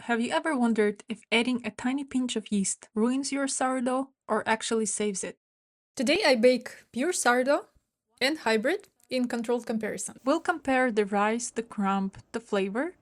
have you ever wondered if adding a tiny pinch of yeast ruins your sourdough or actually saves it? Today I bake pure sourdough and hybrid in controlled comparison. We'll compare the rise, the crumb, the flavor,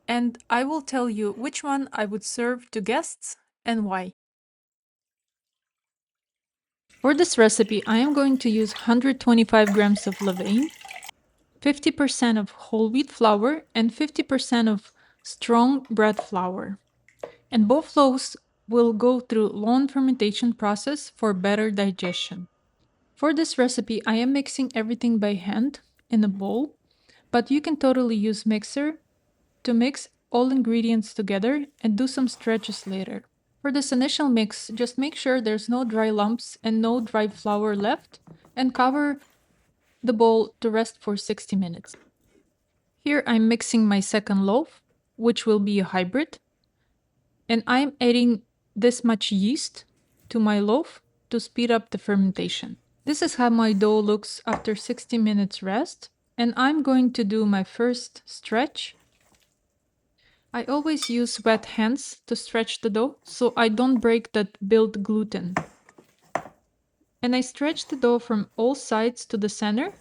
and I will tell you which one I would serve to guests and why. For this recipe, I am going to use 125 grams of Levain, 50% of whole wheat flour, and 50% of strong bread flour. And both loaves will go through long fermentation process for better digestion. For this recipe, I am mixing everything by hand in a bowl, but you can totally use mixer to mix all ingredients together and do some stretches later. For this initial mix, just make sure there's no dry lumps and no dry flour left and cover the bowl to rest for 60 minutes. Here I'm mixing my second loaf, which will be a hybrid, and I'm adding this much yeast to my loaf to speed up the fermentation. This is how my dough looks after 60 minutes rest, and I'm going to do my first stretch. I always use wet hands to stretch the dough so I don't break that built gluten. And I stretch the dough from all sides to the center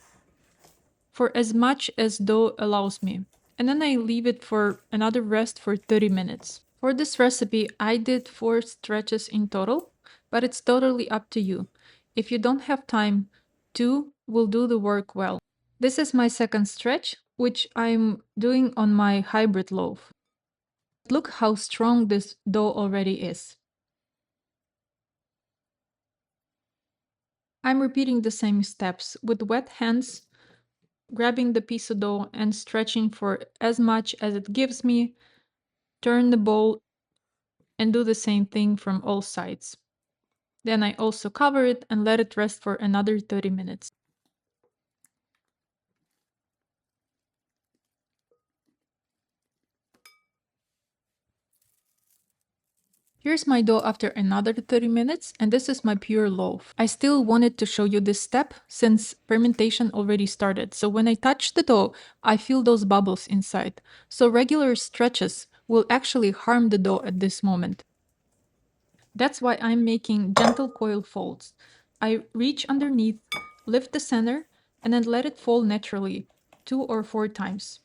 for as much as dough allows me. And then I leave it for another rest for 30 minutes. For this recipe, I did 4 stretches in total, but it's totally up to you. If you don't have time, 2 will do the work well. This is my second stretch, which I'm doing on my hybrid loaf. Look how strong this dough already is. I'm repeating the same steps with wet hands, grabbing the piece of dough and stretching for as much as it gives me. Turn the bowl and do the same thing from all sides. Then I also cover it and let it rest for another 30 minutes. Here's my dough after another 30 minutes, and this is my pure loaf. I still wanted to show you this step since fermentation already started. So when I touch the dough, I feel those bubbles inside. So regular stretches will actually harm the dough at this moment. That's why I'm making gentle coil folds. I reach underneath, lift the center, and then let it fall naturally 2 or 4 times.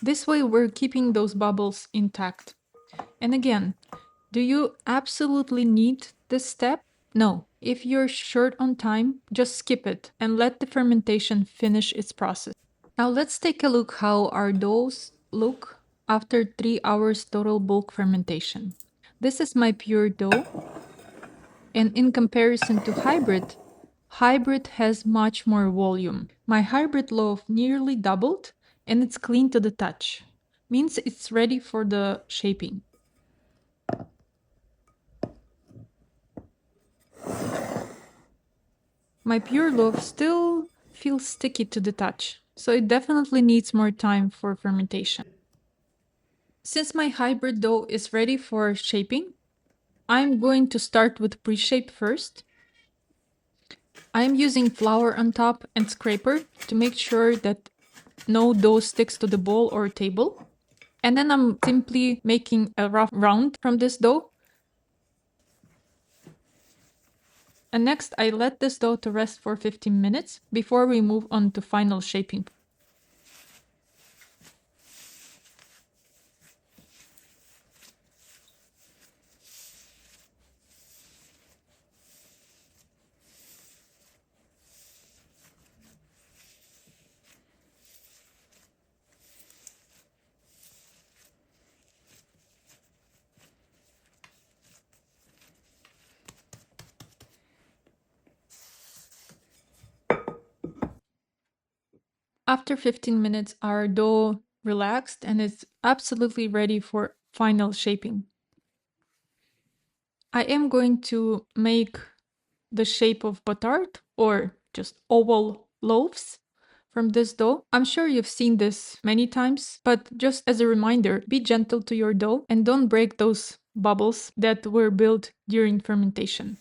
This way we're keeping those bubbles intact. And again, do you absolutely need this step? No. If you're short on time, just skip it and let the fermentation finish its process. Now let's take a look how our doughs look after 3 hours total bulk fermentation. This is my pure dough, and in comparison to hybrid, hybrid has much more volume. My hybrid loaf nearly doubled and it's clean to the touch. Means it's ready for the shaping. My pure loaf still feels sticky to the touch, so it definitely needs more time for fermentation. Since my hybrid dough is ready for shaping, I'm going to start with pre-shape first. I'm using flour on top and scraper to make sure that no dough sticks to the bowl or table. And then I'm simply making a rough round from this dough. And next I let this dough to rest for 15 minutes before we move on to final shaping. After 15 minutes, our dough relaxed and it's absolutely ready for final shaping. I am going to make the shape of batard or just oval loaves from this dough. I'm sure you've seen this many times, but just as a reminder, be gentle to your dough and don't break those bubbles that were built during fermentation.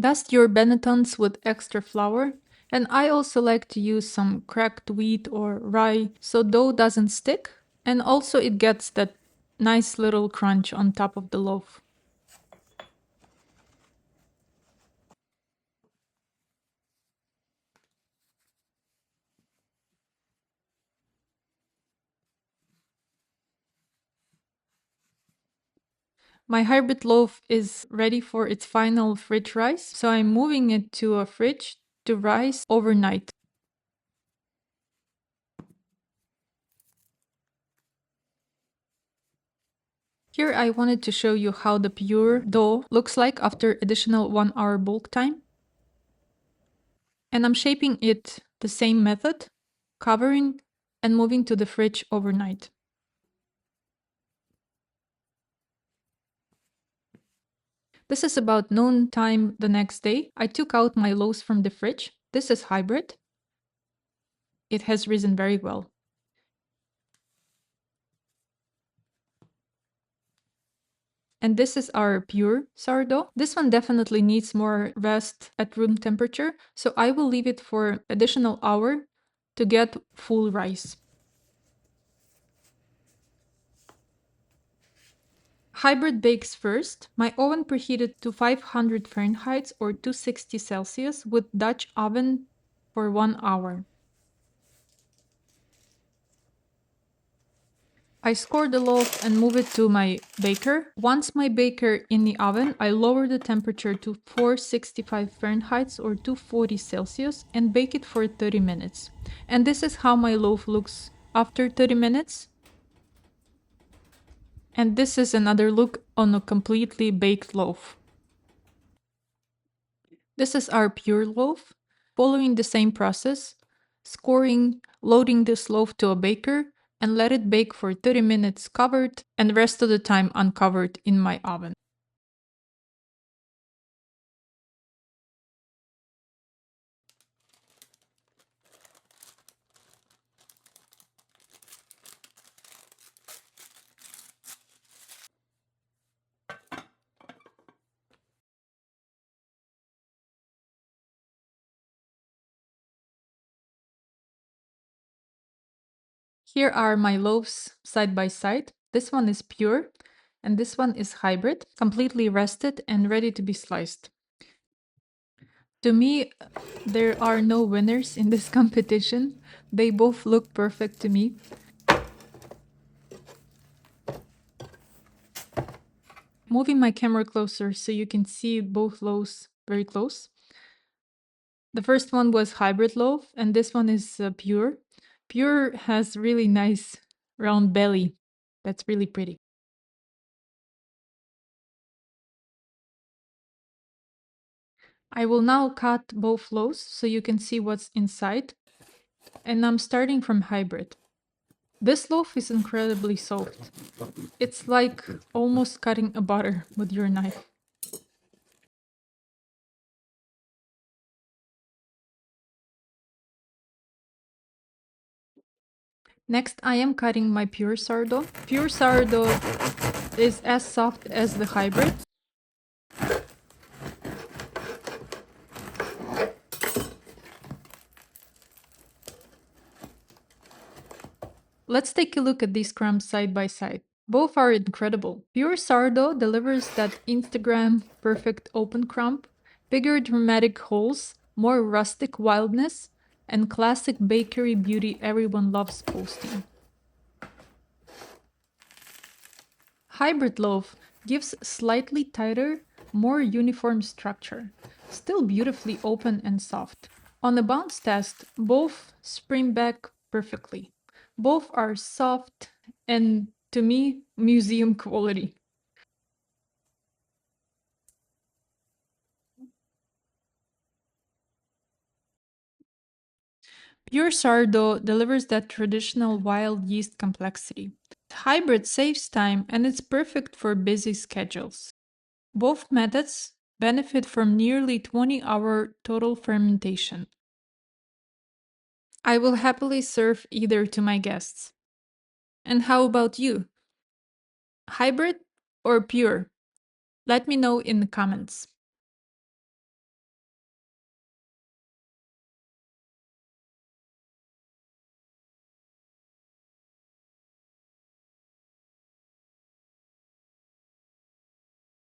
Dust your bennetons with extra flour, and I also like to use some cracked wheat or rye so dough doesn't stick, and also it gets that nice little crunch on top of the loaf. My hybrid loaf is ready for its final fridge rise, so I'm moving it to a fridge to rise overnight. Here I wanted to show you how the pure dough looks like after additional 1 hour bulk time. And I'm shaping it the same method, covering and moving to the fridge overnight. This is about noon time the next day. I took out my loaves from the fridge. This is hybrid. It has risen very well. And this is our pure sourdough. This one definitely needs more rest at room temperature, so I will leave it for additional hour to get full rise. Hybrid bakes first. My oven preheated to 500 Fahrenheit or 260 Celsius with Dutch oven for 1 hour. I score the loaf and move it to my baker. Once my baker in the oven, I lower the temperature to 465 Fahrenheit or 240 Celsius and bake it for 30 minutes. And this is how my loaf looks after 30 minutes. And this is another look on a completely baked loaf. This is our pure loaf. Following the same process, scoring, loading this loaf to a baker, and let it bake for 30 minutes covered and the rest of the time uncovered in my oven. Here are my loaves side by side. This one is pure and this one is hybrid, completely rested and ready to be sliced. To me, there are no winners in this competition. They both look perfect to me. Moving my camera closer so you can see both loaves very close. The first one was hybrid loaf, and this one is pure. Pure has really nice round belly. That's really pretty. I will now cut both loaves so you can see what's inside. And I'm starting from hybrid. This loaf is incredibly soft. It's like almost cutting a butter with your knife. Next, I am cutting my pure sourdough. Pure sourdough is as soft as the hybrid. Let's take a look at these crumbs side by side. Both are incredible. Pure sourdough delivers that Instagram perfect open crumb, bigger dramatic holes, more rustic wildness, and classic bakery beauty everyone loves posting. Hybrid loaf gives slightly tighter, more uniform structure, still beautifully open and soft. On the bounce test, both spring back perfectly. Both are soft and, to me, museum quality. Pure sourdough delivers that traditional wild yeast complexity. Hybrid saves time and it's perfect for busy schedules. Both methods benefit from nearly 20-hour total fermentation. I will happily serve either to my guests. And how about you? Hybrid or pure? Let me know in the comments.